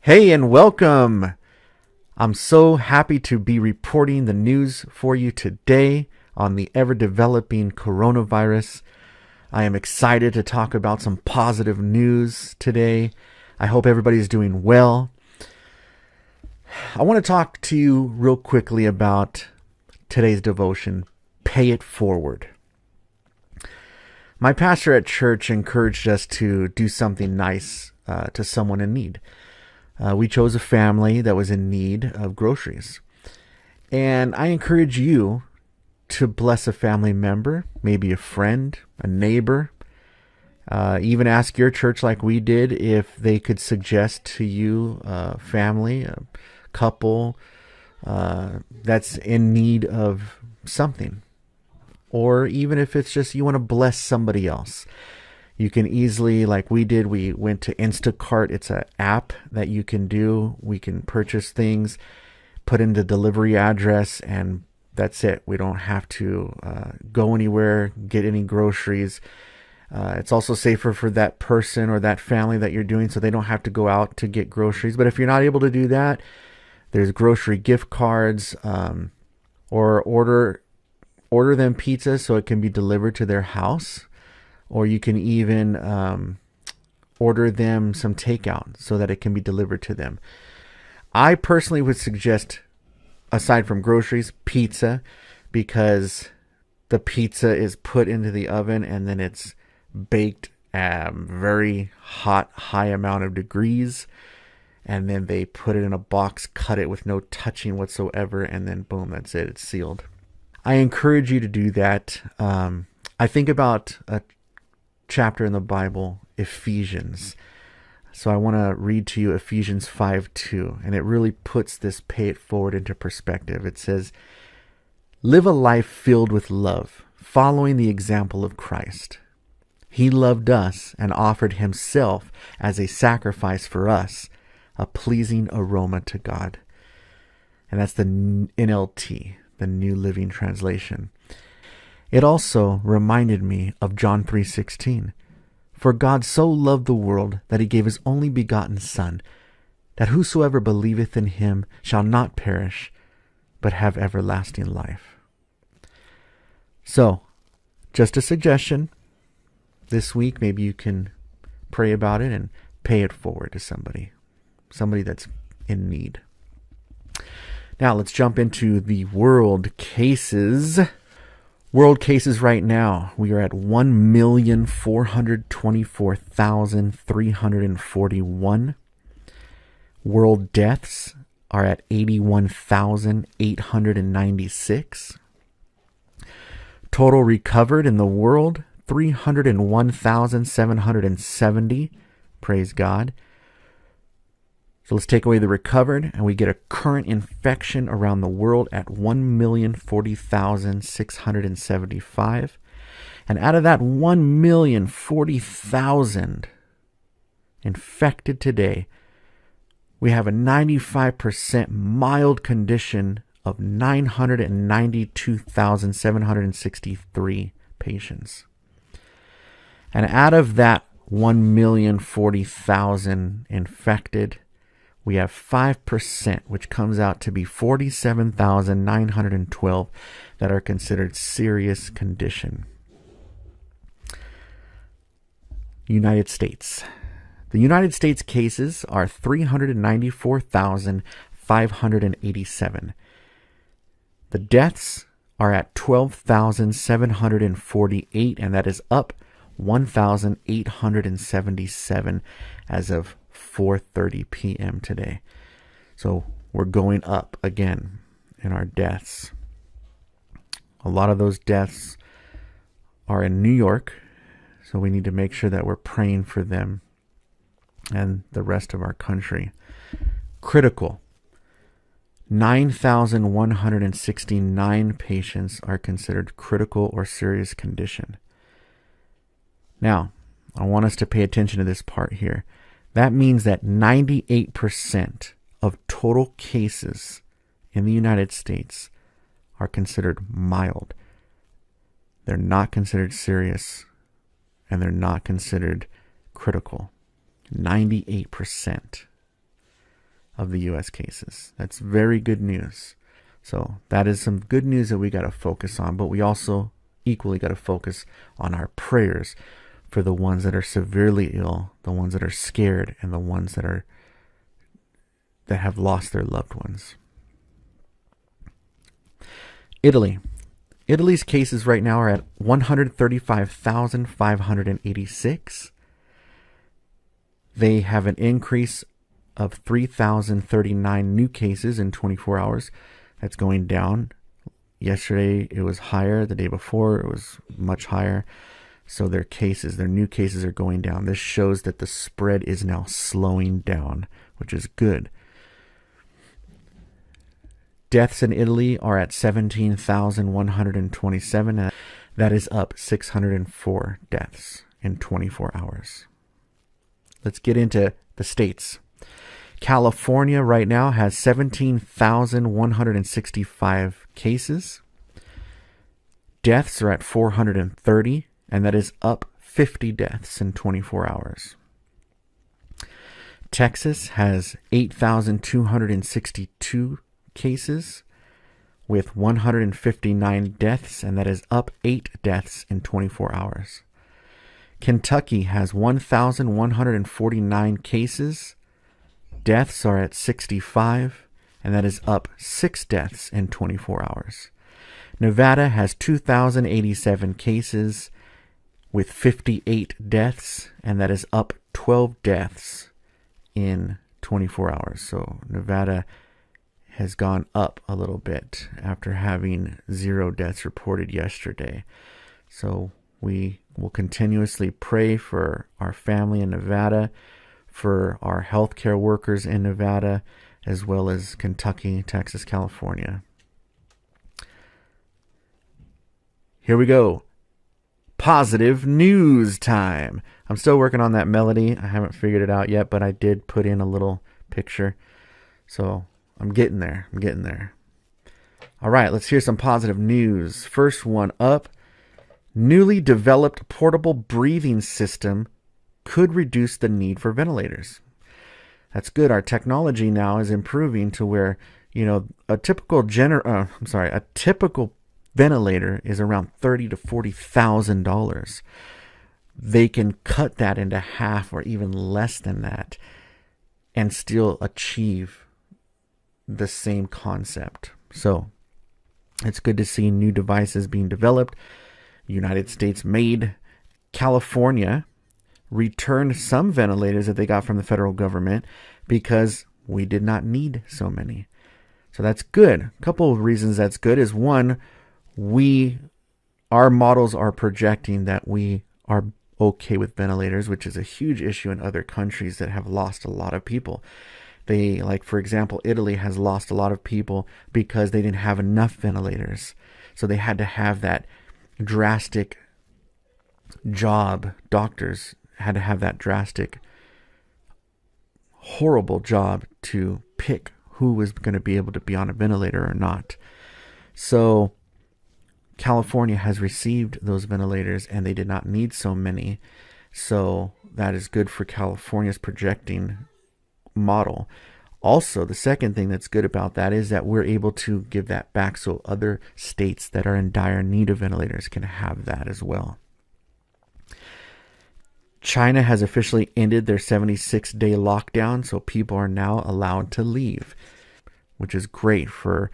Hey, and welcome. I'm so happy to be reporting the news for you today on the ever-developing coronavirus. I am excited to talk about some positive news today. I hope everybody's doing well. I want to talk to you real quickly about today's devotion, Pay It Forward. My pastor at church encouraged us to do something nice to someone in need. We chose a family that was in need of groceries. And I encourage you to bless a family member, maybe a friend, a neighbor. Even ask your church like we did if they could suggest to you a family, a couple that's in need of something. Or even if it's just you want to bless somebody else. You can easily, like we did, we went to Instacart. It's an app that you can do. We can purchase things, put in the delivery address, and that's it. We don't have to go anywhere, get any groceries. It's also safer for that person or that family that you're doing, so they don't have to go out to get groceries. But if you're not able to do that, there's grocery gift cards, or order them pizza so it can be delivered to their house. Or you can even order them some takeout so that it can be delivered to them. I personally would suggest, aside from groceries, pizza, because the pizza is put into the oven and then it's baked at very hot, high amount of degrees. And then they put it in a box, cut it with no touching whatsoever, and then boom, that's it. It's sealed. I encourage you to do that. I think about a chapter in the Bible, Ephesians. So I want to read to you Ephesians 5:2, and it really puts this pay it forward into perspective. It says, "Live a life filled with love, following the example of Christ. He loved us and offered himself as a sacrifice for us, a pleasing aroma to God." And that's the NLT, the New Living Translation. It also reminded me of John 3:16. "For God so loved the world that he gave his only begotten Son, that whosoever believeth in him shall not perish, but have everlasting life." So, just a suggestion. This week, maybe you can pray about it and pay it forward to somebody that's in need. Now, let's jump into the world cases. World cases right now, we are at 1,424,341. World deaths are at 81,896. Total recovered in the world, 301,770. Praise God. So let's take away the recovered, and we get a current infection around the world at 1,040,675. And out of that 1,040,000 infected today, we have a 95% mild condition of 992,763 patients. And out of that 1,040,000 infected, we have 5%, which comes out to be 47,912 that are considered serious condition. United States. The United States cases are 394,587. The deaths are at 12,748, and that is up 1,877 as of 4:30 p.m. today. So we're going up again in our deaths. A lot of those deaths are in New York, so we need to make sure that we're praying for them and the rest of our country. Critical. 9,169 patients are considered critical or serious condition. Now, I want us to pay attention to this part here. That means that 98% of total cases in the United States are considered mild. They're not considered serious, and they're not considered critical. 98%. of the U.S. cases. That's very good news. So that is some good news that we got to focus on, but we also equally got to focus on our prayers for the ones that are severely ill, the ones that are scared, and the ones that have lost their loved ones. Italy's cases right now are at 135,586. They have an increase of 3,039 new cases in 24 hours. That's going down. Yesterday it was higher. The day before it was much higher. So their new cases are going down. This shows that the spread is now slowing down, which is good. Deaths in Italy are at 17,127. That is up 604 deaths in 24 hours. Let's get into the states. California right now has 17,165 cases. Deaths are at 430, and that is up 50 deaths in 24 hours. Texas has 8,262 cases with 159 deaths, and that is up 8 deaths in 24 hours. Kentucky has 1,149 cases. Deaths are at 65, and that is up 6 deaths in 24 hours. Nevada has 2,087 cases with 58 deaths, and that is up 12 deaths in 24 hours. So Nevada has gone up a little bit after having 0 deaths reported yesterday. So we will continuously pray for our family in Nevada, for our healthcare workers in Nevada, as well as Kentucky, Texas, California. Here we go. Positive news time. I'm still working on that melody. I haven't figured it out yet, but I did put in a little picture. So I'm getting there. All right, let's hear some positive news. First one up. Newly developed portable breathing system could reduce the need for ventilators. That's good. Our technology now is improving to where, a typical ventilator is around $30,000 to $40,000. They can cut that into half or even less than that and still achieve the same concept. So it's good to see new devices being developed. United States made. California returned some ventilators that they got from the federal government because we did not need so many. So that's good. A couple of reasons that's good is, one, our models are projecting that we are okay with ventilators, which is a huge issue in other countries that have lost a lot of people. For example, Italy has lost a lot of people because they didn't have enough ventilators. So they had to have that drastic job. Doctors had to have that drastic, horrible job to pick who was going to be able to be on a ventilator or not. So California has received those ventilators and they did not need so many. So that is good for California's projecting model. Also, the second thing that's good about that is that we're able to give that back so other states that are in dire need of ventilators can have that as well. China has officially ended their 76-day lockdown, so people are now allowed to leave, which is great for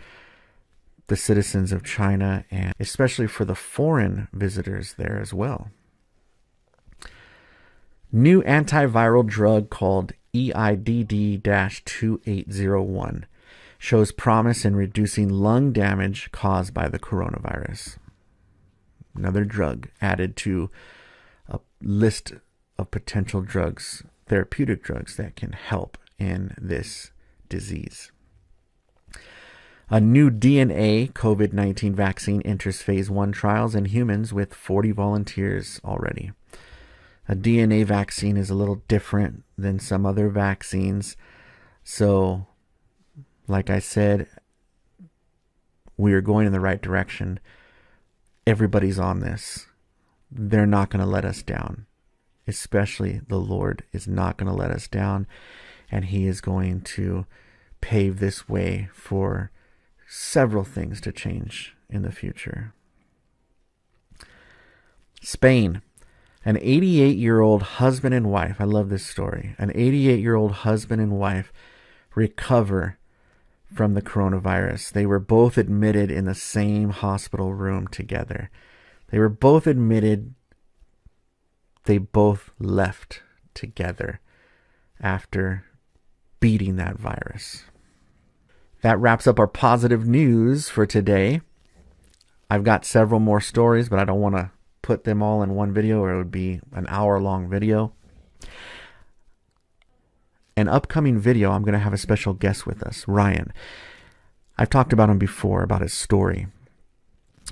the citizens of China and especially for the foreign visitors there as well. New antiviral drug called EIDD-2801 shows promise in reducing lung damage caused by the coronavirus. Another drug added to a list of potential drugs, therapeutic drugs that can help in this disease. A new DNA COVID-19 vaccine enters phase 1 trials in humans with 40 volunteers already. A DNA vaccine is a little different than some other vaccines. So, like I said, we are going in the right direction. Everybody's on this. They're not going to let us down. Especially the Lord is not going to let us down. And He is going to pave this way for several things to change in the future. Spain. An 88-year-old husband and wife, I love this story. An 88-year-old husband and wife recover from the coronavirus. They were both admitted in the same hospital room together. They were both admitted. They both left together after beating that virus. That wraps up our positive news for today. I've got several more stories, but I don't want to put them all in one video or it would be an hour-long video. An upcoming video, I'm going to have a special guest with us, Ryan. I've talked about him before, about his story.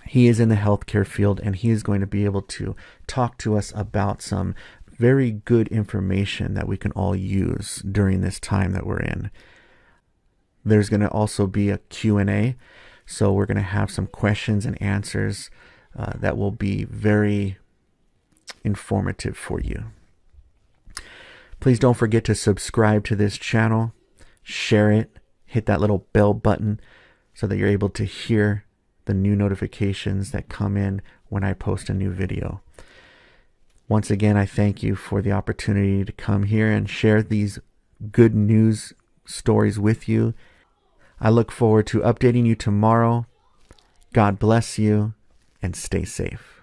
He is in the healthcare field, and he is going to be able to talk to us about some very good information that we can all use during this time that we're in. There's going to also be a Q&A, so we're going to have some questions and answers that will be very informative for you. Please don't forget to subscribe to this channel, share it, hit that little bell button so that you're able to hear the new notifications that come in when I post a new video. Once again, I thank you for the opportunity to come here and share these good news stories with you. I look forward to updating you tomorrow. God bless you and stay safe.